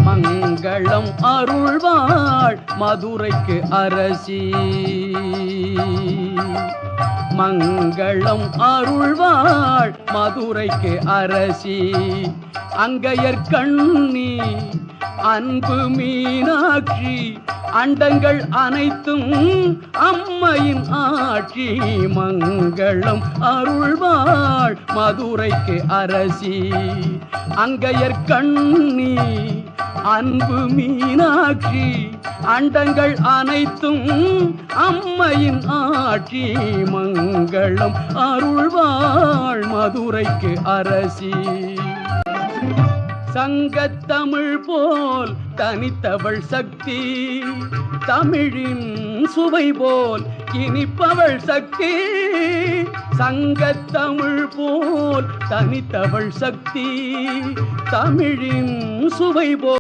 மங்களம் அருள்வாள் மதுரைக்கு அரசி. மங்களம் அருள்வாள் மதுரைக்கு அரசி. அங்கையர் கண்ணி அன்பு மீனாட்சி, அண்டங்கள் அனைத்தும் அம்மையின் ஆட்சி. மங்களம் அருள்வாள் மதுரைக்கு அரசி. அங்கையர் கண்ணி அன்பு மீனாட்சி, அண்டங்கள் அனைத்தும் அம்மையின் ஆட்சி. மங்களம் அருள்வாள் மதுரைக்கு அரசி. சங்கத்தமிழ் போல் தனித்தவள் சக்தி, தமிழின் சுவை போல் இனிப்பவள் சக்தி. சங்கத்தமிழ் போல் தனித்தவள் சக்தி, தமிழின் சுவை போல்